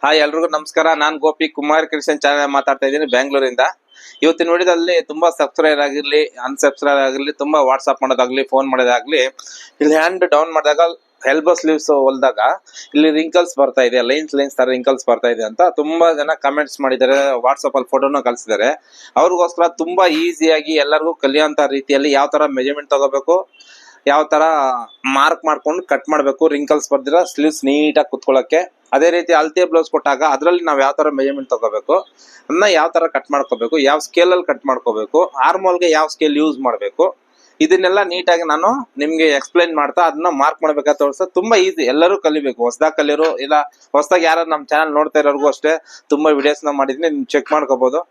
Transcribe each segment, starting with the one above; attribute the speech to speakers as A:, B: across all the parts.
A: Hi ಎಲ್ರಿಗೂ ನಮಸ್ಕಾರ. ನಾನು ಗೋಪಿ ಕುಮಾರ್ ಕೃಷ್ಣನ್ ಚಾನೆಲ್ ಮಾತಾಡ್ತಾ ಇದ್ದೀನಿ ಬೆಂಗಳೂರಿಂದ. ಇವತ್ತಿನ ವಿಡಿಯೋದಲ್ಲಿ ತುಂಬಾ ಸಬ್ಸ್ಕ್ರೈಬರ್ ಆಗಿರ್ಲಿ ಅನ್ಸಬ್ಸ್ಕ್ರೈಬ್ ಆಗಿರ್ಲಿ, ತುಂಬಾ ವಾಟ್ಸ್ಆಪ್ ಮಾಡೋದಾಗ್ಲಿ ಫೋನ್ ಮಾಡೋದಾಗ್ಲಿ, ಇಲ್ಲಿ ಹ್ಯಾಂಡ್ ಡೌನ್ ಮಾಡಿದಾಗ ಎಲ್ಬೋ ಸ್ಲೀವ್ಸ್ ಹೊಲ್ದಾಗ ಇಲ್ಲಿ ರಿಂಕಲ್ಸ್ ಬರ್ತಾ ಇದೆ, ಲೈನ್ಸ್ ತರ ರಿಂಕಲ್ಸ್ ಬರ್ತಾ ಇದೆ ಅಂತ ತುಂಬಾ ಜನ ಕಮೆಂಟ್ಸ್ ಮಾಡಿದ್ದಾರೆ, ವಾಟ್ಸ್ಆಪ್ ಅಲ್ಲಿ ಫೋಟೋನ ಕಳಿಸಿದ್ದಾರೆ. ಅವ್ರಿಗೋಸ್ಕರ ತುಂಬಾ ಈಸಿಯಾಗಿ ಎಲ್ಲರಿಗೂ ಕಲಿಯೋಂತ ರೀತಿಯಲ್ಲಿ ಯಾವ ತರ ಮೆಜರ್ಮೆಂಟ್ ತಗೋಬೇಕು, ಯಾವ ತರ ಮಾರ್ಕ್ ಮಾಡ್ಕೊಂಡು ಕಟ್ ಮಾಡ್ಬೇಕು, ರಿಂಕಲ್ಸ್ ಬರ್ದಿರ ಸ್ಲೀವ್ಸ್ ನೀಟಾಗಿ ಕುತ್ಕೊಳ್ಳೋಕೆ. ಅದೇ ರೀತಿ ಅಳತೆ ಬ್ಲೌಸ್ ಕೊಟ್ಟಾಗ ಅದರಲ್ಲಿ ನಾವು ಯಾವ ತರ ಮೆಜರ್ಮೆಂಟ್ ತಗೋಬೇಕು, ಅದನ್ನ ಯಾವ ತರ ಕಟ್ ಮಾಡ್ಕೋಬೇಕು, ಯಾವ ಸ್ಕೇಲ್ ಅಲ್ಲಿ ಕಟ್ ಮಾಡ್ಕೋಬೇಕು, ಆರ್ಮೋಲ್ಗೆ ಯಾವ ಸ್ಕೇಲ್ ಯೂಸ್ ಮಾಡಬೇಕು, ಇದನ್ನೆಲ್ಲ ನೀಟಾಗಿ ನಾನು ನಿಮ್ಗೆ ಎಕ್ಸ್ಪ್ಲೈನ್ ಮಾಡ್ತಾ ಅದನ್ನ ಮಾರ್ಕ್ ಮಾಡ್ಬೇಕಾದ ತೋರಿಸ್ತಾ. ತುಂಬಾ ಈಸಿ, ಎಲ್ಲರೂ ಕಲಿಬೇಕು. ಹೊಸದಾಗಿ ಕಲಿಯೋರು ಇಲ್ಲ ಹೊಸದಾಗಿ ಯಾರು ನಮ್ಮ ಚಾನಲ್ ನೋಡ್ತಾ ಇರೋರ್ಗು ಅಷ್ಟೇ ತುಂಬಾ ವಿಡಿಯೋಸ್ ನ ಮಾಡಿದೀನಿ, ನೀವು ಚೆಕ್ ಮಾಡ್ಕೋಬಹುದು.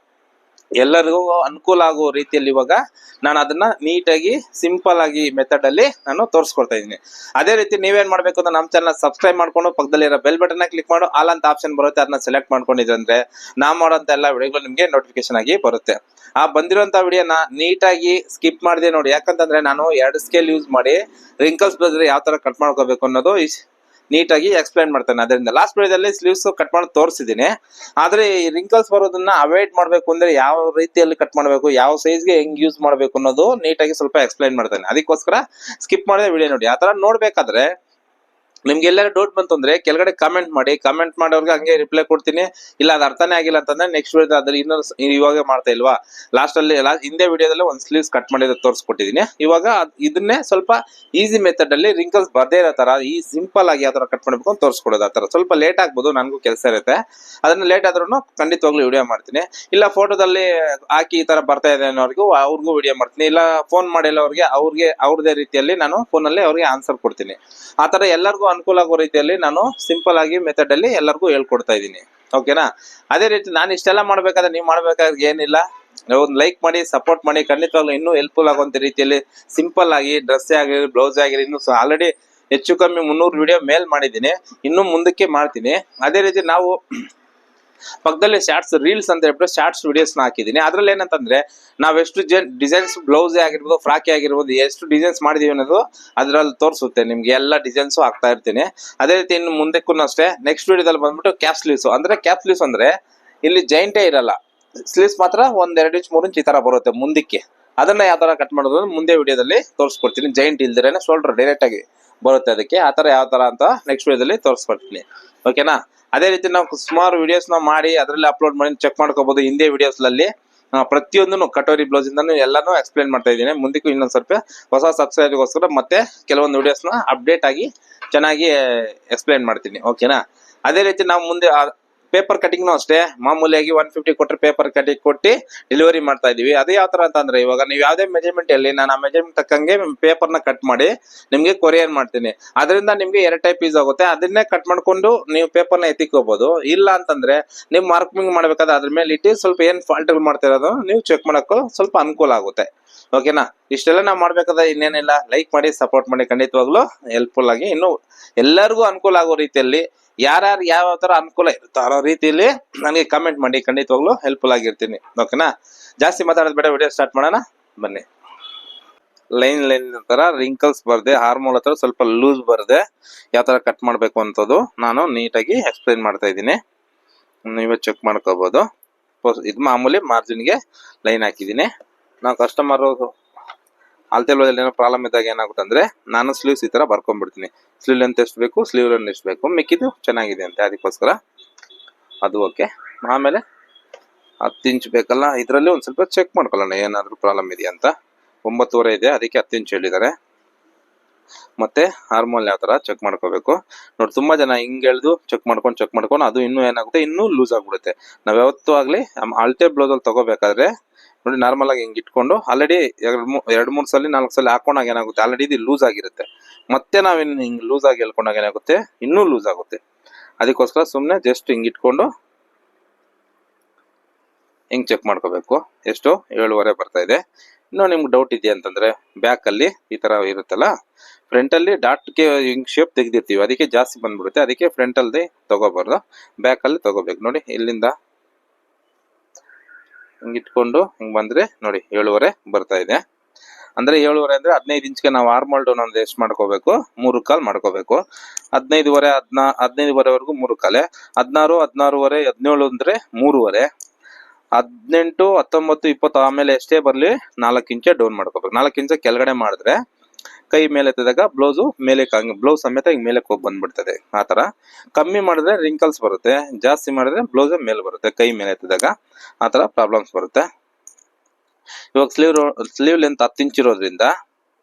A: ಎಲ್ಲರಿಗೂ ಅನುಕೂಲ ಆಗೋ ರೀತಿಯಲ್ಲಿ ಇವಾಗ ನಾನು ಅದನ್ನ ನೀಟಾಗಿ ಸಿಂಪಲ್ ಆಗಿ ಮೆಥಡ್ ಅಲ್ಲಿ ನಾನು ತೋರಿಸ್ಕೊಡ್ತಾ ಇದ್ದೀನಿ. ಅದೇ ರೀತಿ ನೀವೇನ್ ಮಾಡ್ಬೇಕು ಅಂದ್ರೆ ನಮ್ಮ ಚಾನಲ್ ಸಬ್ಸ್ಕ್ರೈಬ್ ಮಾಡ್ಕೊಂಡು ಪಕ್ಕದಲ್ಲಿರೋ ಬೆಲ್ ಬಟನ್ ಕ್ಲಿಕ್ ಮಾಡು, ಆಲ್ ಅಂತ ಆಪ್ಷನ್ ಬರುತ್ತೆ, ಅದನ್ನ ಸೆಲೆಕ್ಟ್ ಮಾಡ್ಕೊಂಡಿದ್ರೆ ಅಂದ್ರೆ ನಾ ಮಾಡೋಂತ ಎಲ್ಲ ವಿಡಿಯೋಗಳು ನಿಮ್ಗೆ ನೋಟಿಫಿಕೇಶನ್ ಆಗಿ ಬರುತ್ತೆ. ಆ ಬಂದಿರೋಂತ ವಿಡಿಯೋನ ನೀಟಾಗಿ ಸ್ಕಿಪ್ ಮಾಡಿದೆ ನೋಡಿ, ಯಾಕಂತಂದ್ರೆ ನಾನು 2 ಸ್ಕೇಲ್ ಯೂಸ್ ಮಾಡಿ ರಿಂಕಲ್ಸ್ ಬಂದ್ರೆ ಯಾವ ತರ ಕಟ್ ಮಾಡ್ಕೋಬೇಕು ಅನ್ನೋದು ನೀಟಾಗಿ ಎಕ್ಸ್ಪ್ಲೈನ್ ಮಾಡ್ತಾನೆ. ಅದರಿಂದ ಲಾಸ್ಟ್ ವಿಡಿಯೋದಲ್ಲಿ ಸ್ಲೀವ್ಸ್ ಕಟ್ ಮಾಡಿ ತೋರಿಸಿದ್ದೀನಿ. ಆದ್ರೆ ಈ ರಿಂಕಲ್ಸ್ ಬರೋದನ್ನ ಅವಾಯ್ಡ್ ಮಾಡ್ಬೇಕು ಅಂದ್ರೆ ಯಾವ ರೀತಿಯಲ್ಲಿ ಕಟ್ ಮಾಡ್ಬೇಕು, ಯಾವ ಸೈಜ್ಗೆ ಹೆಂಗ್ ಯೂಸ್ ಮಾಡ್ಬೇಕು ಅನ್ನೋದು ನೀಟಾಗಿ ಸ್ವಲ್ಪ ಎಕ್ಸ್ಪ್ಲೈನ್ ಮಾಡ್ತಾನೆ. ಅದಕ್ಕೋಸ್ಕರ ಸ್ಕಿಪ್ ಮಾಡಿದ ವಿಡಿಯೋ ನೋಡಿ. ಆತರ ನೋಡ್ಬೇಕಾದ್ರೆ ನಿಮ್ಗೆ ಎಲ್ಲರೂ ಡೌಟ್ ಬಂತು ಅಂದ್ರೆ ಕೆಳಗಡೆ ಕಮೆಂಟ್ ಮಾಡಿ, ಕಮೆಂಟ್ ಮಾಡೋರ್ಗೆ ಹಂಗೆ ರಿಪ್ಲೈ ಕೊಡ್ತೀನಿ. ಇಲ್ಲ ಅದು ಅರ್ಥನೇ ಆಗಿಲ್ಲ ಅಂತಂದ್ರೆ ನೆಕ್ಸ್ಟ್ ವಿಡಿಯೋ ಅದ್ರ ಇವಾಗ ಮಾಡ್ತಾ ಇಲ್ವಾ, ಲಾಸ್ಟ್ ಅಲ್ಲಿ ಹಿಂದೆ ವಿಡಿಯೋದಲ್ಲಿ ಒಂದು ಸ್ಲೀವ್ಸ್ ಕಟ್ ಮಾಡಿದ ತೋರಿಸ್ಕೊಟ್ಟಿದೀನಿ. ಇವಾಗ ಇದನ್ನೇ ಸ್ವಲ್ಪ ಈಸಿ ಮೆಥಡ್ ಅಲ್ಲಿ ರಿಂಕಲ್ಸ್ ಬರ್ದೇ ಇರೋ ತರ ಈ ಸಿಂಪಲ್ ಆಗಿ ಯಾವ ತರ ಕಟ್ ಮಾಡ್ಬೇಕು ಅಂತ ತೋರಿಸ್ಕೊಡೋದು. ಆ ತರ ಸ್ವಲ್ಪ ಲೇಟ್ ಆಗ್ಬೋದು, ನನಗೂ ಕೆಲಸ ಇರುತ್ತೆ, ಅದನ್ನ ಲೇಟ್ ಆದ್ರೂ ಖಂಡಿತವಾಗ್ಲೂ ವಿಡಿಯೋ ಮಾಡ್ತೀನಿ. ಇಲ್ಲ ಫೋಟೋದಲ್ಲಿ ಹಾಕಿ ಈ ತರ ಬರ್ತಾ ಇದೆ ಅನ್ನೋರ್ಗೂ ಅವ್ರಿಗೂ ವಿಡಿಯೋ ಮಾಡ್ತೀನಿ. ಇಲ್ಲ ಫೋನ್ ಮಾಡಿಲ್ಲ ಅವ್ರಿಗೆ ಅವ್ರದೇ ರೀತಿಯಲ್ಲಿ ನಾನು ಫೋನಲ್ಲಿ ಅವ್ರಿಗೆ ಆನ್ಸರ್ ಕೊಡ್ತೀನಿ. ಆ ತರ ಎಲ್ಲರಿಗೂ ಅನುಕೂಲ ಆಗೋ ರೀತಿಯಲ್ಲಿ ನಾನು ಸಿಂಪಲ್ ಆಗಿ ಮೆಥಡ್ ಅಲ್ಲಿ ಎಲ್ಲರಿಗೂ ಹೇಳ್ಕೊಡ್ತಾ ಇದ್ದೀನಿ. ಓಕೆನಾ. ಅದೇ ರೀತಿ ನಾನು ಇಷ್ಟೆಲ್ಲ ಮಾಡ್ಬೇಕಾದ್ರೆ ನೀವು ಮಾಡ್ಬೇಕಾದ್ರೆ ಏನಿಲ್ಲ, ಒಂದು ಲೈಕ್ ಮಾಡಿ ಸಪೋರ್ಟ್ ಮಾಡಿ. ಖಂಡಿತವಾಗ್ಲೂ ಇನ್ನೂ ಹೆಲ್ಪ್ಫುಲ್ ಆಗುವಂತ ರೀತಿಯಲ್ಲಿ ಸಿಂಪಲ್ ಆಗಿ ಡ್ರೆಸ್ ಆಗಿರಿ ಬ್ಲೌಸ್ ಆಗಿರಿ ಇನ್ನು ಆಲ್ರೆಡಿ ಹೆಚ್ಚು ಕಮ್ಮಿ 300 ವಿಡಿಯೋ ಮೇಲ್ ಮಾಡಿದ್ದೀನಿ, ಇನ್ನು ಮುಂದಕ್ಕೆ ಮಾಡ್ತೀನಿ. ಅದೇ ರೀತಿ ನಾವು ಪಕ್ಕದಲ್ಲಿ ಶಾರ್ಟ್ಸ್ ರೀಲ್ಸ್ ಅಂತ ಹೇಳ್ಬಿಟ್ಟು ಶಾರ್ಟ್ಸ್ ವಿಡಿಯೋಸ್ ನ ಹಾಕಿದ್ದೀನಿ. ಅದ್ರಲ್ಲಿ ಏನಂತಂದ್ರೆ ನಾವ್ ಎಷ್ಟು ಡಿಸೈನ್ಸ್ ಬ್ಲೌಸ್ ಆಗಿರ್ಬೋದು ಫ್ರಾಕಿ ಆಗಿರ್ಬೋದು ಎಷ್ಟು ಡಿಸೈನ್ಸ್ ಮಾಡಿದೀವಿ ಅನ್ನೋದು ಅದ್ರಲ್ಲಿ ತೋರಿಸುತ್ತೆ ನಿಮ್ಗೆ. ಎಲ್ಲ ಡಿಸೈನ್ಸ್ ಹಾಕ್ತಾ ಇರ್ತೀನಿ. ಅದೇ ರೀತಿ ಇನ್ನು ಮುಂದಕ್ಕೂ ಅಷ್ಟೇ ನೆಕ್ಸ್ಟ್ ವಿಡಿಯೋದಲ್ಲಿ ಬಂದ್ಬಿಟ್ಟು ಕ್ಯಾಪ್ ಸ್ಲೀವ್ಸ್ ಅಂದ್ರೆ ಇಲ್ಲಿ ಜೈಂಟೇ ಇರಲ್ಲ, ಸ್ಲೀವ್ಸ್ ಮಾತ್ರ 1-2 ಇಂಚ್ 3 ಇಂಚ್ ಈ ತರ ಬರುತ್ತೆ ಮುಂದಕ್ಕೆ. ಅದನ್ನ ಯಾವ ತರ ಕಟ್ ಮಾಡೋದು ಮುಂದೆ ವಿಡಿಯೋದಲ್ಲಿ ತೋರಿಸ್ಕೊಡ್ತೀನಿ. ಜೈಂಟ್ ಇಲ್ದಿರೇನೆ ಶೋಲ್ಡರ್ ಡೈರೆಕ್ಟ್ ಆಗಿ ಬರುತ್ತೆ, ಅದಕ್ಕೆ ಆ ತರ ಯಾವ ತರ ಅಂತ ನೆಕ್ಸ್ಟ್ ವಿಡಿಯೋದಲ್ಲಿ ತೋರಿಸ್ಕೊಡ್ತೀನಿ. ಓಕೆನಾ. ಅದೇ ರೀತಿ ನಾವು ಸುಮಾರು ವಿಡಿಯೋಸ್ ನ ಮಾಡಿ ಅದರಲ್ಲಿ ಅಪ್ಲೋಡ್ ಮಾಡಿ ಚೆಕ್ ಮಾಡ್ಕೋಬಹುದು. ಹಿಂದೆ ವಿಡಿಯೋಸ್ ಅಲ್ಲಿ ಪ್ರತಿಯೊಂದನ್ನು ಕಟೋರಿ ಬ್ಲೌಸ್ ಇಂದಾನು ಎಲ್ಲಾನು ಎಕ್ಸ್ಪ್ಲೈನ್ ಮಾಡ್ತಾ ಇದ್ದೀನಿ. ಮುಂದಕ್ಕೂ ಇನ್ನೊಂದ್ ಸ್ವಲ್ಪ ಹೊಸ ಸಬ್ಸ್ಕ್ರೈಬರ್ಗೋಸ್ಕರ ಮತ್ತೆ ಕೆಲವೊಂದು ವಿಡಿಯೋಸ್ ನ ಅಪ್ಡೇಟ್ ಆಗಿ ಚೆನ್ನಾಗಿ ಎಕ್ಸ್ಪ್ಲೈನ್ ಮಾಡ್ತೀನಿ. ಓಕೆನಾ. ಅದೇ ರೀತಿ ನಾವು ಮುಂದೆ ಪೇಪರ್ ಕಟಿಂಗ್ನು ಅಷ್ಟೇ ಮಾಮೂಲಿಯಾಗಿ 150 ಕೊಟ್ಟರೆ ಪೇಪರ್ ಕಟಿಂಗ್ ಕೊಟ್ಟು ಡೆಲಿವರಿ ಮಾಡ್ತಾ ಇದೀವಿ. ಅದೇ ಯಾವ ತರ ಅಂತಂದ್ರೆ ಇವಾಗ ನೀವು ಯಾವ್ದೇ ಮೆಜರ್ಮೆಂಟ್ ಅಲ್ಲಿ ನಾನು ಆ ಮೆಜರ್ಮೆಂಟ್ ತಕ್ಕಂಗೆ ಪೇಪರ್ ನ ಕಟ್ ಮಾಡಿ ನಿಮ್ಗೆ ಕೊರಿಯರ್ ಮಾಡ್ತೀನಿ. ಅದರಿಂದ ನಿಮ್ಗೆ 2 ಟೈಪ್ ಯೂಸ್ ಆಗುತ್ತೆ. ಅದನ್ನೇ ಕಟ್ ಮಾಡ್ಕೊಂಡು ನೀವು ಪೇಪರ್ ನ ಎತ್ತಿಕೋಬಹುದು. ಇಲ್ಲ ಅಂತಂದ್ರೆ ನೀವು ಮಾರ್ಕಿಂಗ್ ಮಾಡ್ಬೇಕಾದ್ರೆ ಅದ್ರ ಮೇಲೆ ಇಟ್ಟು ಸ್ವಲ್ಪ ಏನ್ ಫಾಲ್ಟ್ ಮಾಡ್ತಾ ಇರೋದು ನೀವು ಚೆಕ್ ಮಾಡಕ್ಕೂ ಸ್ವಲ್ಪ ಅನುಕೂಲ ಆಗುತ್ತೆ. ಓಕೆನಾ. ಇಷ್ಟೆಲ್ಲ ನಾವು ಮಾಡ್ಬೇಕಾದ್ರೆ ಇನ್ನೇನಿಲ್ಲ, ಲೈಕ್ ಮಾಡಿ ಸಪೋರ್ಟ್ ಮಾಡಿ. ಖಂಡಿತವಾಗ್ಲೂ ಹೆಲ್ಪ್ಫುಲ್ ಆಗಿ ಇನ್ನು ಎಲ್ಲರಿಗೂ ಅನುಕೂಲ ಆಗೋ ರೀತಿಯಲ್ಲಿ ಯಾರ್ಯಾರು ಯಾವ ತರ ಅನುಕೂಲ ಇರುತ್ತೋ ಆ ರೀತಿಯಲ್ಲಿ ನನಗೆ ಕಮೆಂಟ್ ಮಾಡಿ. ಖಂಡಿತವಾಗ್ಲೂ ಹೆಲ್ಪ್ಫುಲ್ ಆಗಿರ್ತೀನಿ. ಓಕೆನಾ. ಜಾಸ್ತಿ ಮಾತಾಡೋದು ಬೇಡ, ವಿಡಿಯೋ ಸ್ಟಾರ್ಟ್ ಮಾಡೋಣ ಬನ್ನಿ. ಲೈನ್ ತರ ರಿಂಕಲ್ಸ್ ಬರ್ದೆ, ಹಾರ್ಮೋಲ್ ಹತ್ರ ಸ್ವಲ್ಪ ಲೂಸ್ ಬರ್ದೆ ಯಾವ ತರ ಕಟ್ ಮಾಡ್ಬೇಕು ಅಂತದ್ದು ನಾನು ನೀಟಾಗಿ ಎಕ್ಸ್ಪ್ಲೈನ್ ಮಾಡ್ತಾ ಇದ್ದೀನಿ. ನೀವೇ ಚೆಕ್ ಮಾಡ್ಕೋಬಹುದು. ಇದು ಮಾಮೂಲಿ ಮಾರ್ಜಿನ್ಗೆ ಲೈನ್ ಹಾಕಿದ್ದೀನಿ. ನಾವು ಕಸ್ಟಮರ್ ಅಳತೆ ಬ್ಲೌಸಲ್ಲಿ ಏನೋ ಪ್ರಾಬ್ಲಮ್ ಇದ್ದಾಗ ಏನಾಗುತ್ತೆ ಅಂದ್ರೆ ನಾನು ಸ್ಲೀವ್ಸ್ ಈ ತರ ಬರ್ಕೊಂಡ್ಬಿಡ್ತೀನಿ. ಸ್ಲೀವ್ ಲೆಂತ್ ಎಷ್ಟು ಬೇಕು, ಸ್ಲೀವ್ ಲೆಂತ್ ಎಷ್ಟು ಬೇಕು, ಮಿಕ್ಕಿದ್ದು ಚೆನ್ನಾಗಿದೆ ಅಂತ, ಅದಕ್ಕೋಸ್ಕರ ಅದು ಓಕೆ. ಆಮೇಲೆ 10 ಇಂಚ್ ಬೇಕಲ್ಲ, ಇದರಲ್ಲಿ ಒಂದ್ ಸ್ವಲ್ಪ ಚೆಕ್ ಮಾಡ್ಕೊಳ್ಳೋಣ ಏನಾದ್ರು ಪ್ರಾಬ್ಲಮ್ ಇದೆಯಾ ಅಂತ. 9.5 ಇದೆ, ಅದಕ್ಕೆ 10 ಇಂಚ್ ಹೇಳಿದ್ದಾರೆ. ಮತ್ತೆ ಹಾರ್ಮೋಲ್ ಯಾವ ತರ ಚೆಕ್ ಮಾಡ್ಕೋಬೇಕು ನೋಡಿ. ತುಂಬಾ ಜನ ಹಿಂಗ್ ಎಳ್ದು ಚೆಕ್ ಮಾಡ್ಕೊಂಡು ಅದು ಇನ್ನೂ ಏನಾಗುತ್ತೆ, ಇನ್ನೂ ಲೂಸ್ ಆಗ್ಬಿಡುತ್ತೆ. ನಾವ್ ಯಾವತ್ತೂ ಆಗ್ಲಿ ಅಳತೆ ಬ್ಲೌಸ್ ಅಲ್ಲಿ ತಗೋಬೇಕಾದ್ರೆ ನೋಡಿ ನಾರ್ಮಲ್ ಆಗಿ ಹಿಂಗ್ ಇಟ್ಕೊಂಡು ಆಲ್ರೆಡಿ 2-3 ಸಲ 4 ಸಲ ಹಾಕೊಂಡಾಗ ಏನಾಗುತ್ತೆ, ಆಲ್ರೆಡಿ ಇದು ಲೂಸ್ ಆಗಿರುತ್ತೆ. ಮತ್ತೆ ನಾವಿನ್ ಹಿಂಗ್ ಲೂಸ್ ಆಗಿ ಹೇಳ್ಕೊಂಡಾಗ ಏನಾಗುತ್ತೆ, ಇನ್ನೂ ಲೂಸ್ ಆಗುತ್ತೆ. ಅದಕ್ಕೋಸ್ಕರ ಸುಮ್ನೆ ಜಸ್ಟ್ ಹಿಂಗ್ ಇಟ್ಕೊಂಡು ಹಿಂಗ್ ಚೆಕ್ ಮಾಡ್ಕೋಬೇಕು. ಎಷ್ಟು 7.5 ಬರ್ತಾ ಇದೆ. ಇನ್ನೂ ನಿಮ್ಗೆ ಡೌಟ್ ಇದೆಯಾ ಅಂತಂದ್ರೆ ಬ್ಯಾಕ್ ಅಲ್ಲಿ ಈ ತರ ಇರುತ್ತಲ್ಲ, ಫ್ರಂಟ್ ಅಲ್ಲಿ ಡಾಟ್ಗೆ ಹಿಂಗ್ ಶೇಪ್ ತೆಗೆದಿರ್ತೀವಿ, ಅದಕ್ಕೆ ಜಾಸ್ತಿ ಬಂದ್ಬಿಡುತ್ತೆ. ಅದಕ್ಕೆ ಫ್ರಂಟ್ ಅಲ್ಲಿ ತಗೋಬಾರ್ದು, ಬ್ಯಾಕ್ ಅಲ್ಲಿ ತಗೋಬೇಕು. ನೋಡಿ ಇಲ್ಲಿಂದ ಹಿಂಗ್ ಇಟ್ಕೊಂಡು ಹಿಂಗ್ ಬಂದ್ರೆ ನೋಡಿ 7.5 ಬರ್ತಾ ಇದೆ. ಅಂದ್ರೆ 7.5 ಅಂದ್ರೆ 15 ಇಂಚ್ಗೆ ನಾವು ಆರ್ಮೋಲ್ ಡೌನ್ ಒಂದು ಎಷ್ಟು ಮಾಡ್ಕೋಬೇಕು, 3 ಕಾಲ್ ಮಾಡ್ಕೋಬೇಕು. 15 15ವರೆವರೆಗೂ 3 ಕಾಲೆ, 16 16ವರೆ 17 ಅಂದ್ರೆ 3ವರೆ, 18 19 20 ಆಮೇಲೆ ಎಷ್ಟೇ ಬರ್ಲಿ 4 ಇಂಚೆ ಡೌನ್ ಮಾಡ್ಕೋಬೇಕು. 4 ಇಂಚ ಕೆಳಗಡೆ ಮಾಡಿದ್ರೆ ಕೈ ಮೇಲೆ ಎತ್ತಿದಾಗ ಬ್ಲೌಸು ಮೇಲೆ ಬ್ಲೌಸ್ ಸಮೇತ ಹಿಂಗ್ ಮೇಲೆ ಹೋಗಿ ಬಂದ್ಬಿಡ್ತದೆ. ಆತರ ಕಮ್ಮಿ ಮಾಡಿದ್ರೆ ರಿಂಕಲ್ಸ್ ಬರುತ್ತೆ, ಜಾಸ್ತಿ ಮಾಡಿದ್ರೆ ಬ್ಲೌಸ್ ಮೇಲೆ ಬರುತ್ತೆ. ಕೈ ಮೇಲೆ ಎತ್ತಿದಾಗ ಆತರ ಪ್ರಾಬ್ಲಮ್ಸ್ ಬರುತ್ತೆ. ಇವಾಗ ಸ್ಲೀವ್ ಲೆಂತ್ 10 ಇಂಚ್ ಇರೋದ್ರಿಂದ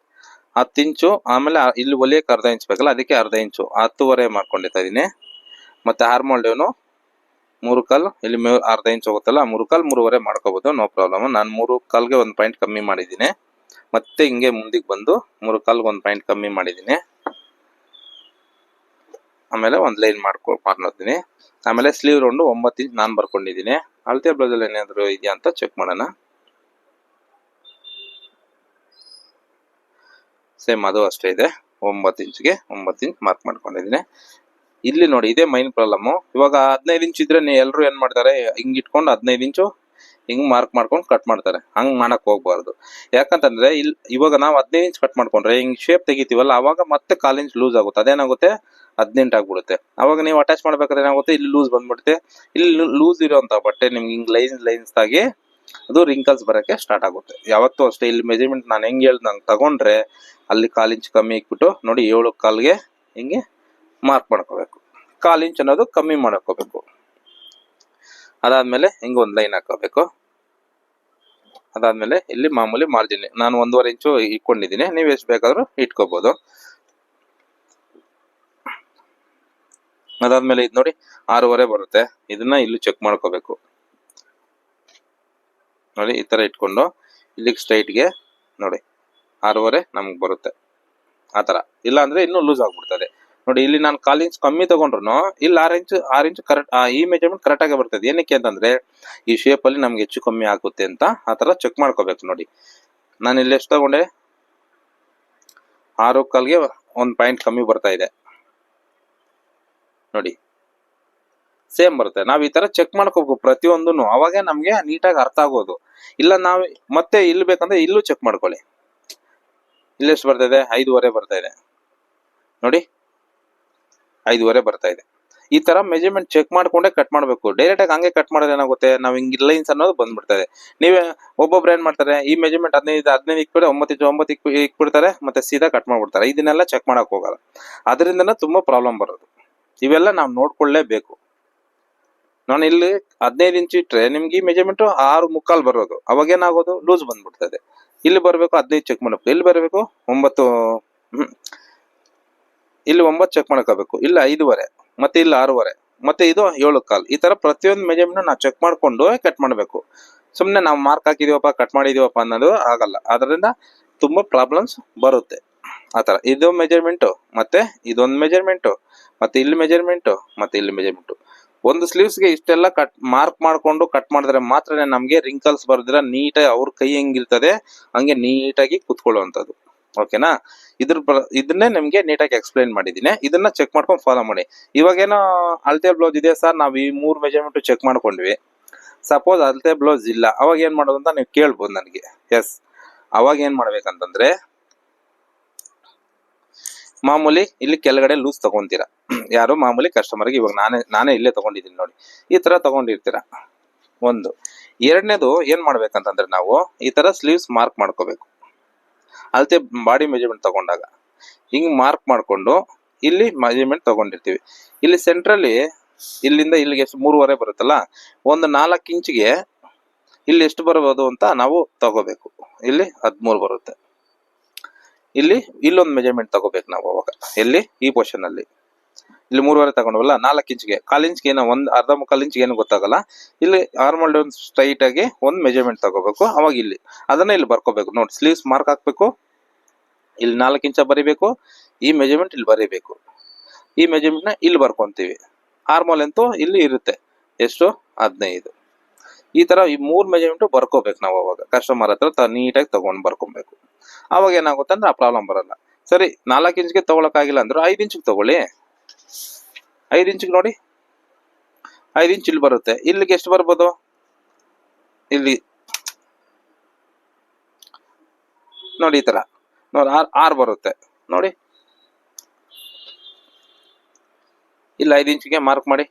A: 10 ಇಂಚು, ಆಮೇಲೆ ಇಲ್ಲಿ ಹೊಲಿಯಕ್ಕೆ ಅರ್ಧ ಇಂಚ್ ಬೇಕಲ್ಲ, ಅದಕ್ಕೆ ಅರ್ಧ ಇಂಚು 10ವರೆ ಮಾಡ್ಕೊಂಡಿರ್ತಾ ಇದೀನಿ. ಮತ್ತೆ ಆರ್ಮೋಲ್ ಡೌನು 3 ಕಾಲ್, ಇಲ್ಲಿ ಅರ್ಧ ಇಂಚ್ ಹೋಗುತ್ತಲ್ಲ, 3 ಕಾಲ್ 3ವರೆ ಮಾಡ್ಕೋಬಹುದು, ನೋ ಪ್ರಾಬ್ಲಮ್. ನಾನು 3 ಕಾಲ್ಗೆ 1 ಪಾಯಿಂಟ್ ಕಮ್ಮಿ ಮಾಡಿದ್ದೀನಿ. ಮತ್ತೆ ಹಿಂಗೆ ಮುಂದಿಗೆ ಬಂದು 3 ಕಾಲ್ಗೆ 1 ಪಾಯಿಂಟ್ ಕಮ್ಮಿ ಮಾಡಿದ್ದೀನಿ. ಆಮೇಲೆ ಒಂದ್ ಲೈನ್ ಮಾಡ್ಕೊತೀನಿ. ಆಮೇಲೆ ಸ್ಲೀವ್ ರೌಂಡ್ 9 ಇಂಚ್ ನಾನು ಬರ್ಕೊಂಡಿದ್ದೀನಿ. ಅಳತೆ ಬ್ಲೌಸ್ ಅಲ್ಲಿ ಏನಾದ್ರು ಇದೆಯಾ ಅಂತ ಚೆಕ್ ಮಾಡೋಣ. ಸೇಮ್ ಅದು ಅಷ್ಟೇ ಇದೆ, 9 ಇಂಚ್ಗೆ 9 ಇಂಚ್ ಮಾರ್ಕ್ ಮಾಡ್ಕೊಂಡಿದ್ದೀನಿ. ಇಲ್ಲಿ ನೋಡಿ, ಇದೇ ಮೈನ್ ಪ್ರಾಬ್ಲಮ್. ಇವಾಗ 15 ಇಂಚ್ ಇದ್ರೆ ಎಲ್ಲರೂ ಏನ್ ಮಾಡ್ತಾರೆ, ಹಿಂಗ್ ಇಟ್ಕೊಂಡು 15 ಇಂಚು ಹಿಂಗ್ ಮಾರ್ಕ್ ಮಾಡ್ಕೊಂಡು ಕಟ್ ಮಾಡ್ತಾರೆ. ಹಂಗ್ ಮಾಡಕ್ ಹೋಗ್ಬಾರ್ದು. ಯಾಕಂತಂದ್ರೆ ಇವಾಗ ನಾವು 15 ಇಂಚ್ ಕಟ್ ಮಾಡ್ಕೊಂಡ್ರೆ ಹಿಂಗ್ ಶೇಪ್ ತೆಗಿತೀವಲ್ಲ, ಅವಾಗ ಮತ್ತೆ 1/4 ಇಂಚ್ ಲೂಸ್ ಆಗುತ್ತೆ. ಅದೇನಾಗುತ್ತೆ, 18 ಆಗ್ಬಿಡುತ್ತೆ. ಅವಾಗ ನೀವು ಅಟ್ಯಾಚ್ ಮಾಡ್ಬೇಕಾದ್ರೆ ಏನಾಗುತ್ತೆ, ಇಲ್ಲಿ ಲೂಸ್ ಬಂದ್ಬಿಡುತ್ತೆ. ಇಲ್ಲಿ ಲೂಸ್ ಇರೋಂತ ಬಟ್ಟೆ ನಿಮ್ಗೆ ಹಿಂಗ್ ಲೈನ್ಸ್ ಆಗಿ ಅದು ರಿಂಕಲ್ಸ್ ಬರಕ್ಕೆ ಸ್ಟಾರ್ಟ್ ಆಗುತ್ತೆ. ಯಾವತ್ತೂ ಅಷ್ಟೇ, ಇಲ್ಲಿ ಮೆಜರ್ಮೆಂಟ್ ನಾನು ಹೆಂಗ್ ನಂಗೆ ತಗೊಂಡ್ರೆ ಅಲ್ಲಿ 1/4 ಇಂಚ್ ಕಮ್ಮಿ ಇಕ್ಬಿಟ್ಟು ನೋಡಿ, 7 ಕಾಲ್ಗೆ ಹಿಂಗೆ ಮಾರ್ಕ್ ಮಾಡ್ಕೋಬೇಕು. 1/4 ಇಂಚ್ ಅನ್ನೋದು ಕಮ್ಮಿ ಮಾಡ್ಕೋಬೇಕು. ಅದಾದ್ಮೇಲೆ ಹಿಂಗ ಒಂದ್ ಲೈನ್ ಹಾಕೋಬೇಕು. ಅದಾದ್ಮೇಲೆ ಇಲ್ಲಿ ಮಾಮೂಲಿ ಮಾರ್ಜಿನ್ ನಾನು 1.5 ಇಂಚು ಇಟ್ಕೊಂಡಿದ್ದೀನಿ, ನೀವು ಎಷ್ಟು ಬೇಕಾದ್ರೂ ಇಟ್ಕೋಬಹುದು. ಅದಾದ್ಮೇಲೆ ಇದು ನೋಡಿ 6ವರೆ ಬರುತ್ತೆ. ಇದನ್ನ ಇಲ್ಲಿ ಚೆಕ್ ಮಾಡ್ಕೋಬೇಕು. ನೋಡಿ, ಈ ತರ ಇಟ್ಕೊಂಡು ಇಲ್ಲಿಗೆ ಸ್ಟ್ರೈಟ್ಗೆ ನೋಡಿ 6ವರೆ ನಮ್ಗೆ ಬರುತ್ತೆ. ಆತರ ಇಲ್ಲ ಅಂದ್ರೆ ಇನ್ನೂ ಲೂಸ್ ಆಗ್ಬಿಡ್ತದೆ. ನೋಡಿ, ಇಲ್ಲಿ ನಾನು 1/4 ಇಂಚ್ ಕಮ್ಮಿ ತಗೊಂಡ್ರು ಇಲ್ಲಿ 6 ಇಂಚ್ ಕರೆಕ್ಟ್, ಈ ಮೆಜರ್ಮೆಂಟ್ ಕರೆಕ್ಟ್ ಆಗಿ ಬರ್ತದೆ. ಏನಕ್ಕೆ ಅಂತಂದ್ರೆ ಈ ಶೇಪ್ ಅಲ್ಲಿ ನಮ್ಗೆ ಹೆಚ್ಚು ಕಮ್ಮಿ ಆಗುತ್ತೆ ಅಂತ ಆತರ ಚೆಕ್ ಮಾಡ್ಕೋಬೇಕು. ನೋಡಿ, ನಾನು ಇಲ್ಲಿ ಎಷ್ಟು ತಗೊಂಡೆ, 6 ಕಾಲ್ಗೆ 1 ಪಾಯಿಂಟ್ ಕಮ್ಮಿ ಬರ್ತಾ ಇದೆ. ನೋಡಿ, ಸೇಮ್ ಬರುತ್ತೆ. ನಾವ್ ಈ ತರ ಚೆಕ್ ಮಾಡ್ಕೋಬೇಕು ಪ್ರತಿಯೊಂದನ್ನು, ಅವಾಗೆ ನಮ್ಗೆ ನೀಟಾಗಿ ಅರ್ಥ ಆಗೋದು. ಇಲ್ಲ ನಾವ್ ಮತ್ತೆ ಇಲ್ಲಿ ಬೇಕಂದ್ರೆ ಇಲ್ಲೂ ಚೆಕ್ ಮಾಡ್ಕೊಳ್ಳಿ. ಇಲ್ಲಿ ಎಷ್ಟು ಬರ್ತಾ ಇದೆ, 5ವರೆ ಬರ್ತಾ ಇದೆ. ನೋಡಿ, 5ವರೆ ಬರ್ತಾ ಇದೆ. ಈ ತರ ಮೆಜರ್ಮೆಂಟ್ ಚೆಕ್ ಮಾಡ್ಕೊಂಡೆ ಕಟ್ ಮಾಡ್ಬೇಕು. ಡೈರೆಕ್ಟ್ ಆಗಿ ಹಂಗೆ ಕಟ್ ಮಾಡೋದು ಏನಾಗುತ್ತೆ, ನಾವ್ ಹಿಂಗ್ ಲೈನ್ಸ್ ಅನ್ನೋದು ಬಂದ್ಬಿಡ್ತದೆ. ನೀವೇ ಒಬ್ಬೊಬ್ರು ಏನ್ ಮಾಡ್ತಾರೆ, ಈ ಮೆಜರ್ಮೆಂಟ್ 15 ಇಕ್ಬಿಟ್ಟು 9 ಇಕ್ಬಿಡ್ತಾರೆ, ಮತ್ತೆ ಸೀದಾ ಕಟ್ ಮಾಡ್ಬಿಡ್ತಾರೆ. ಇದನ್ನೆಲ್ಲ ಚೆಕ್ ಮಾಡಕ್ ಹೋಗಲ್ಲ. ಅದರಿಂದನೇ ತುಂಬಾ ಪ್ರಾಬ್ಲಮ್ ಬರೋದು. ಇವೆಲ್ಲ ನಾವು ನೋಡ್ಕೊಳ್ಳೇಬೇಕು. ನಾನು ಇಲ್ಲಿ 15 ಇಂಚ್ ಇಟ್ರೆ ನಿಮ್ಗೆ ಈ ಮೆಜರ್ಮೆಂಟ್ 6.75 ಬರೋದು. ಅವಾಗ ಏನಾಗೋದು, ಲೂಸ್ ಬಂದ್ಬಿಡ್ತದೆ. ಇಲ್ಲಿ ಬರ್ಬೇಕು 15 ಚೆಕ್ ಮಾಡ್ಬೇಕು, ಇಲ್ಲಿ ಬರಬೇಕು 9, ಇಲ್ಲಿ 9 ಚೆಕ್ ಮಾಡ್ಕೋಬೇಕು, ಇಲ್ಲಿ 5ವರೆ, ಮತ್ತೆ ಇಲ್ಲಿ 6ವರೆ, ಮತ್ತೆ ಇದು 7 ಕಾಲ್. ಈ ತರ ಪ್ರತಿಯೊಂದು ಮೆಜರ್ಮೆಂಟ್ ನಾವು ಚೆಕ್ ಮಾಡ್ಕೊಂಡು ಕಟ್ ಮಾಡ್ಬೇಕು. ಸುಮ್ನೆ ನಾವು ಮಾರ್ಕ್ ಹಾಕಿದೀವಪ್ಪ ಕಟ್ ಮಾಡಿದೀವಪ್ಪ ಅನ್ನೋದು ಆಗಲ್ಲ. ಅದರಿಂದ ತುಂಬಾ ಪ್ರಾಬ್ಲಮ್ಸ್ ಬರುತ್ತೆ. ಆತರ ಇದು ಮೆಜರ್ಮೆಂಟ್, ಮತ್ತೆ ಇದೊಂದು ಮೆಜರ್ಮೆಂಟ್, ಮತ್ತೆ ಇಲ್ಲಿ ಮೆಜರ್ಮೆಂಟ್, ಮತ್ತೆ ಇಲ್ಲಿ ಮೆಜರ್ಮೆಂಟ್. ಒಂದು ಸ್ಲೀವ್ಸ್ಗೆ ಇಷ್ಟೆಲ್ಲ ಮಾರ್ಕ್ ಮಾಡ್ಕೊಂಡು ಕಟ್ ಮಾಡಿದ್ರೆ ಮಾತ್ರ ನಮ್ಗೆ ರಿಂಕಲ್ಸ್ ಬರ್ದಿರ ನೀಟಾಗಿ ಅವ್ರ ಕೈ ಹೆಂಗಿರ್ತದೆ ಹಂಗೆ ನೀಟಾಗಿ ಕುತ್ಕೊಳ್ಳುವಂಥದ್ದು. ಓಕೆನಾ, ಇದನ್ನೇ ನಿಮ್ಗೆ ನೀಟಾಗಿ ಎಕ್ಸ್ಪ್ಲೈನ್ ಮಾಡಿದ್ದೀನಿ. ಇದನ್ನ ಚೆಕ್ ಮಾಡ್ಕೊಂಡು ಫಾಲೋ ಮಾಡಿ. ಇವಾಗೇನೋ ಅಳತೆ ಬ್ಲೌಸ್ ಇದೆ ಸರ್, ನಾವ್ ಈ 3 ಮೆಜರ್ಮೆಂಟ್ ಚೆಕ್ ಮಾಡ್ಕೊಂಡ್ವಿ. ಸಪೋಸ್ ಅಳತೆ ಬ್ಲೌಸ್ ಇಲ್ಲ, ಅವಾಗ ಏನ್ ಮಾಡೋದು ಅಂತ ನೀವು ಕೇಳ್ಬೋದು ನನಗೆ. ಎಸ್, ಅವಾಗ ಏನ್ ಮಾಡ್ಬೇಕಂತಂದ್ರೆ ಮಾಮೂಲಿ ಇಲ್ಲಿ ಕೆಳಗಡೆ ಲೂಸ್ ತಗೊಂತೀರಾ. ಯಾರು ಮಾಮೂಲಿ ಕಸ್ಟಮರ್ಗೆ, ಇವಾಗ ನಾನೇ ಇಲ್ಲೇ ತಗೊಂಡಿದ್ದೀನಿ ನೋಡಿ, ಈ ತರ ತಗೊಂಡಿರ್ತೀರಾ. ಒಂದು ಎರಡನೇದು ಏನ್ ಮಾಡ್ಬೇಕಂತಂದ್ರೆ, ನಾವು ಈ ತರ ಸ್ಲೀವ್ಸ್ ಮಾರ್ಕ್ ಮಾಡ್ಕೋಬೇಕು. ಅಳತೆ ಬಾಡಿ ಮೆಜರ್ಮೆಂಟ್ ತಗೊಂಡಾಗ ಹಿಂಗ್ ಮಾರ್ಕ್ ಮಾಡ್ಕೊಂಡು ಇಲ್ಲಿ ಮೆಜರ್ಮೆಂಟ್ ತಗೊಂಡಿರ್ತೀವಿ. ಇಲ್ಲಿ ಸೆಂಟ್ರಲ್ಲಿ ಇಲ್ಲಿಂದ ಇಲ್ಲಿಗೆ 3ವರೆ ಬರುತ್ತಲ್ಲ, ಒಂದು 4 ಇಂಚಿಗೆ ಇಲ್ಲಿ ಎಷ್ಟು ಬರಬಹುದು ಅಂತ ನಾವು ತಗೋಬೇಕು. ಇಲ್ಲಿ 13 ಬರುತ್ತೆ. ಇಲ್ಲೊಂದು ಮೆಜರ್ಮೆಂಟ್ ತಗೋಬೇಕು ನಾವು. ಅವಾಗ ಎಲ್ಲಿ, ಈ ಪೊಸಿಷನ್ ಅಲ್ಲಿ ಇಲ್ಲಿ 3ವರೆ ತಗೊಂಡ್ವಲ್ಲ, 4 ಇಂಚ್ಗೆ 1/4 ಇಂಚ್ಗೆ ಏನೋ ಅರ್ಧ ಮುಕ್ಕಾಲ್ ಇಂಚ್ಗೆ ಏನು ಗೊತ್ತಾಗಲ್ಲ. ಇಲ್ಲಿ ಆರ್ಮಲ್ ಡೌನ್ ಸ್ಟ್ರೈಟ್ ಆಗಿ ಒಂದು ಮೆಜರ್ಮೆಂಟ್ ತಗೋಬೇಕು. ಅವಾಗ ಇಲ್ಲಿ ಅದನ್ನ ಇಲ್ಲಿ ಬರ್ಕೋಬೇಕು. ನೋಡಿ, ಸ್ಲೀವ್ಸ್ ಮಾರ್ಕ್ ಹಾಕ್ಬೇಕು, ಇಲ್ಲಿ 4 ಇಂಚ ಬರಿಬೇಕು, ಈ ಮೆಜರ್ಮೆಂಟ್ ಇಲ್ಲಿ ಬರೀಬೇಕು, ಈ ಮೆಜರ್ಮೆಂಟ್ ನ ಇಲ್ಲಿ ಬರ್ಕೊಂತೀವಿ. ಆರ್ಮಲ್ ಅಂತೂ ಇಲ್ಲಿ ಇರುತ್ತೆ, ಎಷ್ಟು 15. ಈ ತರ ಈ 3 ಮೆಜರ್ಮೆಂಟ್ ಬರ್ಕೋಬೇಕು ನಾವು. ಅವಾಗ ಕಸ್ಟಮರ್ ಹತ್ರ ನೀಟಾಗಿ ತಗೊಂಡ್ ಬರ್ಕೊಬೇಕು. ಅವಾಗ ಏನಾಗುತ್ತೆ ಅಂದ್ರೆ ಆ ಪ್ರಾಬ್ಲಮ್ ಬರಲ್ಲ. ಸರಿ, 4 ಇಂಚ್ಗೆ ತಗೊಳಕಾಗಿಲ್ಲ ಅಂದ್ರೆ 5 ಇಂಚ್ಗೆ ತಗೊಳ್ಳಿ. 5 ಇಂಚ್ಗೆ ನೋಡಿ, 5 ಇಂಚ್ ಇಲ್ಲಿ ಬರುತ್ತೆ. ಇಲ್ಲಿಗೆ ಎಷ್ಟು ಬರ್ಬೋದು, ಇಲ್ಲಿ ನೋಡಿ, ಈ ತರ ನೋಡಿ 6 ಬರುತ್ತೆ ನೋಡಿ. ಇಲ್ಲಿ 5 ಇಂಚಿಗೆ ಮಾರ್ಕ್ ಮಾಡಿ.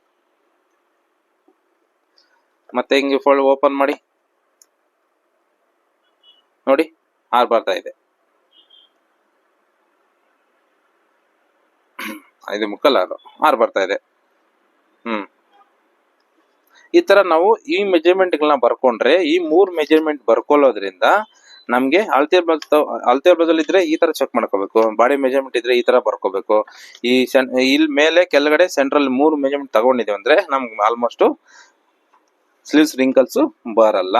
A: ಮತ್ತೆ ಹಿಂಗೆ ಫೋಲ್ಡ್ ಓಪನ್ ಮಾಡಿ ನೋಡಿ 6 ಬರ್ತಾ ಇದೆ. 5 ಮುಕ್ಕಲ್ 6 ಬರ್ತಾ ಇದೆ. ಈ ತರ ನಾವು ಈ ಮೆಜರ್ಮೆಂಟ್ ಗಳನ್ನ ಬರ್ಕೊಂಡ್ರೆ, ಈ 3 ಮೆಜರ್ಮೆಂಟ್ ಬರ್ಕೊಳ್ಳೋದ್ರಿಂದ ನಮ್ಗೆ ಅಳತೆ ಬ್ಲೌಸ್ ಇದ್ರೆ ಈ ತರ ಚೆಕ್ ಮಾಡ್ಕೋಬೇಕು, ಬಾಡಿ ಮೆಜರ್ಮೆಂಟ್ ಇದ್ರೆ ಈ ತರ ಬರ್ಕೋಬೇಕು. ಇಲ್ಲಿ ಮೇಲೆ ಕೆಳಗಡೆ ಸೆಂಟ್ರಲ್ 3 ಮೆಜರ್ಮೆಂಟ್ ತಗೊಂಡಿದ್ದೇವೆ ಅಂದ್ರೆ ನಮ್ಗೆ ಆಲ್ಮೋಸ್ಟ್ ಸ್ಲೀವ್ಸ್ ರಿಂಕಲ್ಸ್ ಬರಲ್ಲ.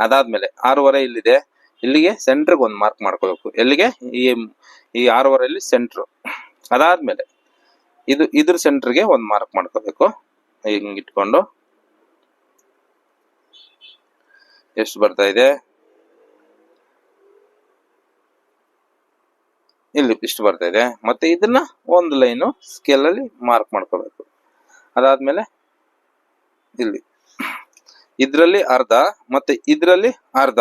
A: ಅದಾದ್ಮೇಲೆ 6.5 ಇಲ್ಲಿದೆ, ಇಲ್ಲಿಗೆ ಸೆಂಟ್ರಿಗೆ ಒಂದು ಮಾರ್ಕ್ ಮಾಡ್ಕೋಬೇಕು. ಎಲ್ಲಿಗೆ? ಈ 6.5 ಇಲ್ಲಿ ಸೆಂಟ್ರ್. ಅದಾದ್ಮೇಲೆ ಇದ್ರ ಸೆಂಟ್ರಿಗೆ ಒಂದು ಮಾರ್ಕ್ ಮಾಡ್ಕೋಬೇಕು. ಹಿಂಗ್ ಇಟ್ಕೊಂಡು ಎಷ್ಟು ಬರ್ತಾ ಇದೆ, ಇಲ್ಲಿ ಇಷ್ಟು ಬರ್ತಾ ಇದೆ. ಮತ್ತೆ ಇದನ್ನ ಒಂದು ಲೈನು ಸ್ಕೇಲ್ ಅಲ್ಲಿ ಮಾರ್ಕ್ ಮಾಡ್ಕೋಬೇಕು. ಅದಾದ್ಮೇಲೆ ಇಲ್ಲಿ ಇದ್ರಲ್ಲಿ ಅರ್ಧ ಮತ್ತೆ ಇದ್ರಲ್ಲಿ ಅರ್ಧ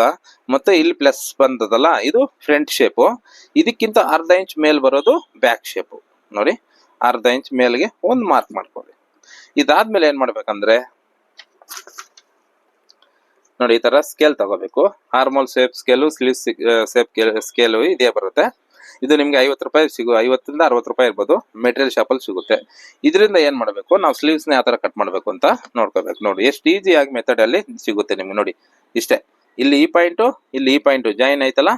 A: ಮತ್ತೆ ಇಲ್ಲಿ ಪ್ಲಸ್ ಬಂದದಲ್ಲ, ಇದು ಫ್ರಂಟ್ ಶೇಪು. ಇದಕ್ಕಿಂತ ಅರ್ಧ ಇಂಚ್ ಮೇಲ್ ಬರೋದು ಬ್ಯಾಕ್ ಶೇಪು. ನೋಡಿ, ಅರ್ಧ ಇಂಚ್ ಮೇಲ್ಗೆ ಒಂದು ಮಾರ್ಕ್ ಮಾಡ್ಕೊಳ್ಳಿ. ಇದಾದ್ಮೇಲೆ ಏನ್ ಮಾಡ್ಬೇಕಂದ್ರೆ ನೋಡಿ, ಈ ತರ ಸ್ಕೇಲ್ ತಗೋಬೇಕು. Armhole shape scale, sleeve shape scale ಇದೇ ಬರುತ್ತೆ. ಇದು ನಿಮ್ಗೆ 50 ರೂಪಾಯಿ 50 ರಿಂದ 60 ರೂಪಾಯಿ ಇರ್ಬೋದು, ಮೆಟೀರಿಯಲ್ ಶಾಪ್ ಅಲ್ಲಿ ಸಿಗುತ್ತೆ. ಇದರಿಂದ ಏನ್ ಮಾಡ್ಬೇಕು, ನಾವು ಸ್ಲೀವ್ಸ್ ನ ಯಾವ ತರ ಕಟ್ ಮಾಡ್ಬೇಕು ಅಂತ ನೋಡ್ಕೋಬೇಕು. ನೋಡಿ ಎಷ್ಟು ಈಸಿ ಆಗಿ ಮೆಥಡ್ ಅಲ್ಲಿ ಸಿಗುತ್ತೆ ನಿಮ್ಗೆ. ನೋಡಿ ಇಷ್ಟೇ, ಇಲ್ಲಿ ಈ ಪಾಯಿಂಟು, ಇಲ್ಲಿ ಈ ಪಾಯಿಂಟು ಜಾಯಿನ್ ಆಯ್ತಲ್ಲ,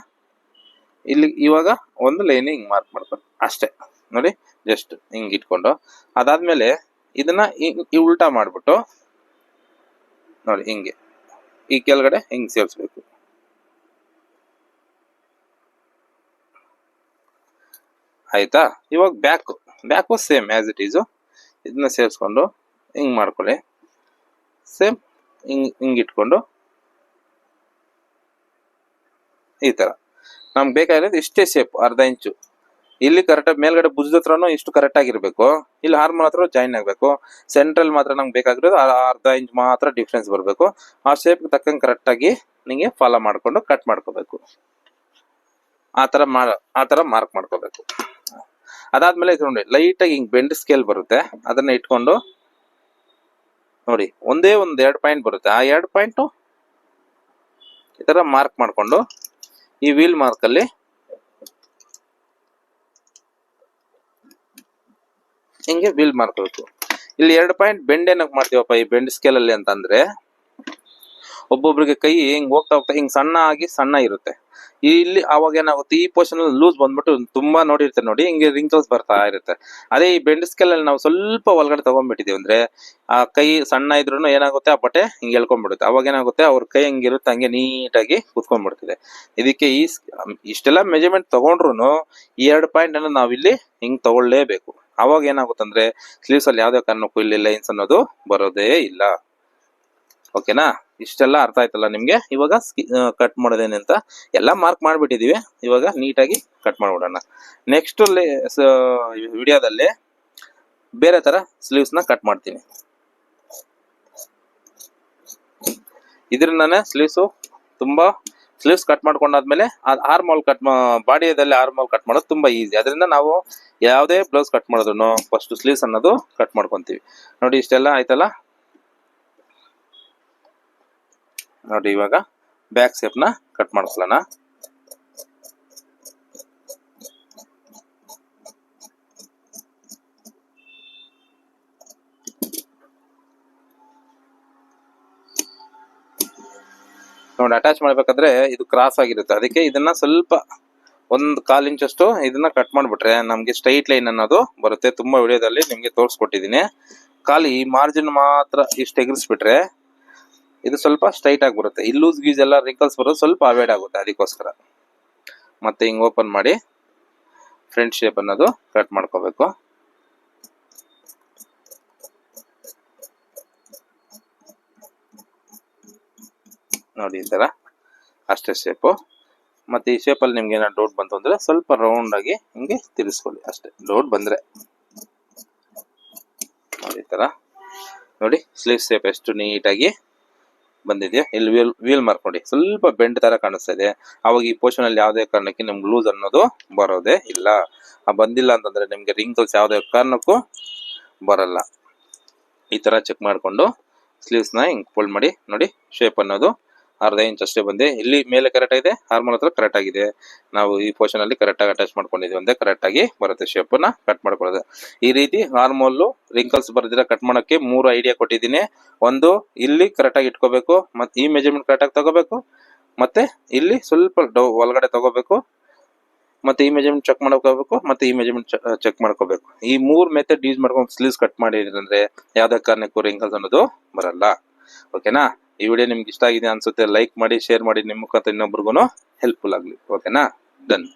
A: ಇಲ್ಲಿ ಇವಾಗ ಒಂದು ಲೈನ್ ಹಿಂಗ್ ಮಾರ್ಕ್ ಮಾಡ್ಕೊಂಡು ಅಷ್ಟೇ. ನೋಡಿ, ಜಸ್ಟ್ ಹಿಂಗ್ ಇಟ್ಕೊಂಡು ಅದಾದ್ಮೇಲೆ ಇದನ್ನ ಉಲ್ಟಾ ಮಾಡ್ಬಿಟ್ಟು ನೋಡಿ ಹಿಂಗೆ ಈ ಕೆಳಗಡೆ ಹಿಂಗ್ ಸೇರಿಸ್ಬೇಕು. ಆಯ್ತಾ? ಇವಾಗ ಬ್ಯಾಕು ಸೇಮ್ ಆಸ್ ಇಟ್ ಈಸು. ಇದನ್ನ ಸೇರಿಸ್ಕೊಂಡು ಹಿಂಗ್ ಮಾಡ್ಕೊಳ್ಳಿ. ಸೇಮ್ ಹಿಂಗ್ ಇಟ್ಕೊಂಡು ಈ ತರ ನಮ್ಗೆ ಬೇಕಾಗಿರೋದು ಇಷ್ಟೇ ಶೇಪ್, ಅರ್ಧ ಇಂಚು. ಇಲ್ಲಿ ಕರೆಕ್ಟ್ ಮೇಲ್ಗಡೆ ಭುಜದ ಹತ್ರನು ಇಷ್ಟು ಕರೆಕ್ಟ್ ಆಗಿರ್ಬೇಕು, ಇಲ್ಲಿ ಹಾರ್ಮೋನ್ ಹತ್ರ ಜಾಯಿನ್ ಆಗ್ಬೇಕು. ಸೆಂಟ್ರಲ್ ಮಾತ್ರ ನಮ್ಗೆ ಬೇಕಾಗಿರೋದು ಅರ್ಧ ಇಂಚ್ ಮಾತ್ರ ಡಿಫ್ರೆನ್ಸ್ ಬರಬೇಕು. ಆ ಶೇಪ್ ತಕ್ಕಂಗೆ ಕರೆಕ್ಟ್ ಆಗಿ ನಿಂಗೆ ಫಾಲೋ ಮಾಡ್ಕೊಂಡು ಕಟ್ ಮಾಡ್ಕೋಬೇಕು. ಆ ತರ ಮಾರ್ಕ್ ಮಾಡ್ಕೋಬೇಕು. ಅದಾದ್ಮೇಲೆ ಇದು ನೋಡಿ, ಲೈಟ್ ಆಗಿ ಹಿಂಗ್ ಬೆಂಡ್ ಸ್ಕೇಲ್ ಬರುತ್ತೆ, ಅದನ್ನ ಇಟ್ಕೊಂಡು ನೋಡಿ ಒಂದೇ 2 ಪಾಯಿಂಟ್ ಬರುತ್ತೆ. ಆ 2 ಪಾಯಿಂಟ್ ಈ ತರ ಮಾರ್ಕ್ ಮಾಡ್ಕೊಂಡು ಈ ವೀಲ್ ಮಾರ್ಕ್ ಅಲ್ಲಿ ಹಿಂಗೆ ವೀಲ್ ಮಾಡ್ಕೋಬೇಕು. ಇಲ್ಲಿ 2 ಪಾಯಿಂಟ್ ಬೆಂಡ್ ಏನಕ್ಕೆ ಮಾಡ್ತೀವಪ್ಪ ಈ ಬೆಂಡ್ ಸ್ಕೇಲ್ ಅಲ್ಲಿ ಅಂತಂದ್ರೆ, ಒಬ್ಬೊಬ್ರಿಗೆ ಕೈ ಹಿಂಗ್ ಹೋಗ್ತಾ ಹಿಂಗ್ ಸಣ್ಣ ಇರುತ್ತೆ. ಇಲ್ಲಿ ಅವಾಗ ಏನಾಗುತ್ತೆ, ಈ ಪೋರ್ಷನ್ ಲೂಸ್ ಬಂದ್ಬಿಟ್ಟು ತುಂಬಾ ನೋಡಿರ್ತೇವೆ ನೋಡಿ, ಹಿಂಗೆ ರಿಂಕಲ್ಸ್ ಬರ್ತಾ ಇರುತ್ತೆ. ಅದೇ ಈ ಬೆಂಡ್ ಸ್ಕೇಲ್ ಅಲ್ಲಿ ನಾವು ಸ್ವಲ್ಪ ಒಳಗಡೆ ತಗೊಂಡ್ಬಿಟ್ಟಿದೀವಿ ಅಂದ್ರೆ, ಆ ಕೈ ಸಣ್ಣ ಇದ್ರೂ ಏನಾಗುತ್ತೆ, ಆ ಬಟ್ಟೆ ಹಿಂಗೆ ಎಳ್ಕೊಂಡ್ಬಿಡುತ್ತೆ. ಅವಾಗ ಏನಾಗುತ್ತೆ, ಅವ್ರ ಕೈ ಹಂಗಿರುತ್ತೆ ಹಂಗೆ ನೀಟಾಗಿ ಕುತ್ಕೊಂಡ್ಬಿಡ್ತಿದೆ. ಇದಕ್ಕೆ ಇಷ್ಟೆಲ್ಲ ಮೆಜರ್ಮೆಂಟ್ ತಗೊಂಡ್ರು ಈ 2 ಪಾಯಿಂಟ್ ಅನ್ನು ನಾವಿಲ್ಲಿ ಹಿಂಗ್ ತಗೊಳ್ಳೇಬೇಕು. ಅವಾಗ ಏನಾಗುತ್ತಂದ್ರೆ ಸ್ಲೀವ್ಸ್ ಅಲ್ಲಿ ಯಾವ್ದೇ ಕಾರಣಕ್ಕೂ ಇಲ್ಲಿ ಲೈನ್ಸ್ ಅನ್ನೋದು ಬರೋದೇ ಇಲ್ಲ. ಓಕೆನಾ? ಇಷ್ಟೆಲ್ಲ ಅರ್ಥ ಆಯ್ತಲ್ಲ ನಿಮ್ಗೆ? ಇವಾಗ ಕಟ್ ಮಾಡೋದೇನೆ ಅಂತ ಎಲ್ಲ ಮಾರ್ಕ್ ಮಾಡ್ಬಿಟ್ಟಿದೀವಿ. ಇವಾಗ ನೀಟಾಗಿ ಕಟ್ ಮಾಡ್ಬಿಡೋಣ. ನೆಕ್ಸ್ಟ್ ವಿಡಿಯೋದಲ್ಲಿ ಬೇರೆ ತರ ಸ್ಲೀವ್ಸ್ ನ ಕಟ್ ಮಾಡ್ತೀನಿ. ಇದ್ರಿಂದಾನೆ ಸ್ಲೀವ್ಸ್ ಕಟ್ ಮಾಡ್ಕೊಂಡಾದ್ಮೇಲೆ ಆರ್ಮೋಲ್ ಬಾಡಿಯಲ್ಲಿ ಆರ್ಮೋಲ್ ಕಟ್ ಮಾಡೋದು ತುಂಬಾ ಈಸಿ. ಅದರಿಂದ ನಾವು ಯಾವುದೇ ಬ್ಲೌಸ್ ಕಟ್ ಮಾಡಿದ್ರು ಫಸ್ಟ್ ಸ್ಲೀವ್ಸ್ ಅನ್ನೋದು ಕಟ್ ಮಾಡ್ಕೊಂತೀವಿ. ನೋಡಿ ಇಷ್ಟೆಲ್ಲ ಆಯ್ತಲ್ಲ. ನೋಡಿ ಇವಾಗ ಬ್ಯಾಕ್ ಶೇಪ್ ನ ಕಟ್ ಮಾಡ್ಕೊಳ್ಳೋಣ. ನೋಡಿ ಅಟ್ಯಾಚ್ ಮಾಡ್ಬೇಕಾದ್ರೆ ಇದು ಕ್ರಾಸ್ ಆಗಿರುತ್ತೆ, ಅದಕ್ಕೆ ಇದನ್ನ ಸ್ವಲ್ಪ 1/4 ಇಂಚಷ್ಟು ಇದನ್ನ ಕಟ್ ಮಾಡ್ಬಿಟ್ರೆ ನಮ್ಗೆ ಸ್ಟ್ರೈಟ್ ಲೈನ್ ಅನ್ನೋದು ಬರುತ್ತೆ. ತುಂಬಾ ವಿಡಿಯೋದಲ್ಲಿ ನಿಮ್ಗೆ ತೋರಿಸ್ಕೊಟ್ಟಿದ್ದೀನಿ. ಖಾಲಿ ಈ ಮಾರ್ಜಿನ್ ಮಾತ್ರ ಇಷ್ಟು ಎಗರಿಸ್ಬಿಟ್ರೆ ಇದು ಸ್ವಲ್ಪ ಸ್ಟ್ರೈಟ್ ಆಗಿ ಬರುತ್ತೆ. ಈ ಲೂಸ್ ಗೀಸ್ ಎಲ್ಲ ರಿಂಕಲ್ಸ್ ಬರೋದು ಸ್ವಲ್ಪ ಅವಾಯ್ಡ್ ಆಗುತ್ತೆ. ಅದಕ್ಕೋಸ್ಕರ ಮತ್ತೆ ಹಿಂಗ್ ಓಪನ್ ಮಾಡಿ ಫ್ರಂಟ್ ಶೇಪ್ ಅನ್ನೋದು ಕಟ್ ಮಾಡ್ಕೋಬೇಕು. ನೋಡಿ ಈ ತರ ಅಷ್ಟೇ ಶೇಪು. ಮತ್ತೆ ಈ ಶೇಪ್ ಅಲ್ಲಿ ನಿಮ್ಗೆ ಏನಾದ್ರು ಡೌಟ್ ಬಂತು ಅಂದ್ರೆ ಸ್ವಲ್ಪ ರೌಂಡ್ ಆಗಿ ಹಿಂಗೆ ತಿರ್ಸ್ಕೊಳ್ಳಿ ಅಷ್ಟೇ. ಡೌಟ್ ಬಂದ್ರೆ ನೋಡಿ ಈ ತರ ನೋಡಿ ಸ್ಲೀವ್ ಶೇಪ್ ಎಷ್ಟು ನೀಟಾಗಿ ಬಂದಿದೆಯಾ. ಇಲ್ಲಿ ವೀಲ್ ಮಾರ್ಕ್ ನೋಡಿ ಸ್ವಲ್ಪ ಬೆಂಡ್ ತರ ಕಾಣಿಸ್ತಾ ಇದೆ. ಅವಾಗ ಈ ಪೋರ್ಷನ್ ಅಲ್ಲಿ ಯಾವುದೇ ಕಾರಣಕ್ಕೆ ನಿಮ್ಗೆ ಲೂಸ್ ಅನ್ನೋದು ಬರೋದೇ ಇಲ್ಲ. ಬಂದಿಲ್ಲ ಅಂತಂದ್ರೆ ನಿಮ್ಗೆ ರಿಂಕಲ್ಸ್ ಯಾವುದೇ ಕಾರಣಕ್ಕೂ ಬರಲ್ಲ. ಈ ತರ ಚೆಕ್ ಮಾಡಿಕೊಂಡು ಸ್ಲೀವ್ಸ್ನ ಹಿಂಗ್ ಫೋಲ್ಡ್ ಮಾಡಿ ನೋಡಿ, ಶೇಪ್ ಅನ್ನೋದು ಅರ್ಧ ಇಂಚ್ ಅಷ್ಟೇ ಬಂದೆ. ಇಲ್ಲಿ ಮೇಲೆ ಕರೆಕ್ಟ್ ಆಗಿದೆ, ಆರ್ಮಲ್ ಹತ್ರ ಕರೆಕ್ಟ್ ಆಗಿದೆ. ನಾವು ಈ ಪೋರ್ಷನ್ ಅಲ್ಲಿ ಕರೆಕ್ಟ್ ಆಗಿ ಅಟ್ಯಾಚ್ ಮಾಡ್ಕೊಂಡಿದ್ವಿ ಅಂದ್ರೆ ಕರೆಕ್ಟ್ ಆಗಿ ಬರುತ್ತೆ. ಶೇಪ್ ನ ಕಟ್ ಮಾಡ್ಕೊಳ್ಳೋದು ಈ ರೀತಿ. ಆರ್ಮೋಲ್ ರಿಂಕಲ್ಸ್ ಬರ್ದಿರ ಕಟ್ ಮಾಡೋಕೆ 3 ಐಡಿಯಾ ಕೊಟ್ಟಿದ್ದೀನಿ. ಒಂದು, ಇಲ್ಲಿ ಕರೆಕ್ಟ್ ಆಗಿ ಇಟ್ಕೋಬೇಕು, ಮತ್ತೆ ಈ ಮೆಜರ್ಮೆಂಟ್ ಕರೆಕ್ಟ್ ಆಗಿ ತಗೋಬೇಕು, ಮತ್ತೆ ಇಲ್ಲಿ ಸ್ವಲ್ಪ ಒಳಗಡೆ ತಗೋಬೇಕು, ಮತ್ತೆ ಈ ಮೆಜರ್ಮೆಂಟ್ ಚೆಕ್ ಮಾಡ್ಕೋಬೇಕು, ಮತ್ತೆ ಈ ಮೆಜರ್ಮೆಂಟ್ ಚೆಕ್ ಮಾಡ್ಕೋಬೇಕು. ಈ 3 ಮೆಥಡ್ ಯೂಸ್ ಮಾಡ್ಕೊಂಡು ಸ್ಲೀವ್ಸ್ ಕಟ್ ಮಾಡಿದ್ರೆ ಯಾವ್ದೇ ಕಾರಣಕ್ಕೂ ರಿಂಕಲ್ಸ್ ಅನ್ನೋದು ಬರಲ್ಲ. ಓಕೆನಾ? ಈ ವಿಡಿಯೋ ನಿಮ್ಗೆ ಇಷ್ಟ ಆಗಿದೆ ಅನ್ಸುತ್ತೆ, ಲೈಕ್ ಮಾಡಿ, ಶೇರ್ ಮಾಡಿ, ನಿಮ್ಮ ಮುಖಾಂತರ ಇನ್ನೊಬ್ರಿಗೂ ಹೆಲ್ಪ್ಫುಲ್ ಆಗ್ಲಿ. ಓಕೆನಾ? ಡನ್.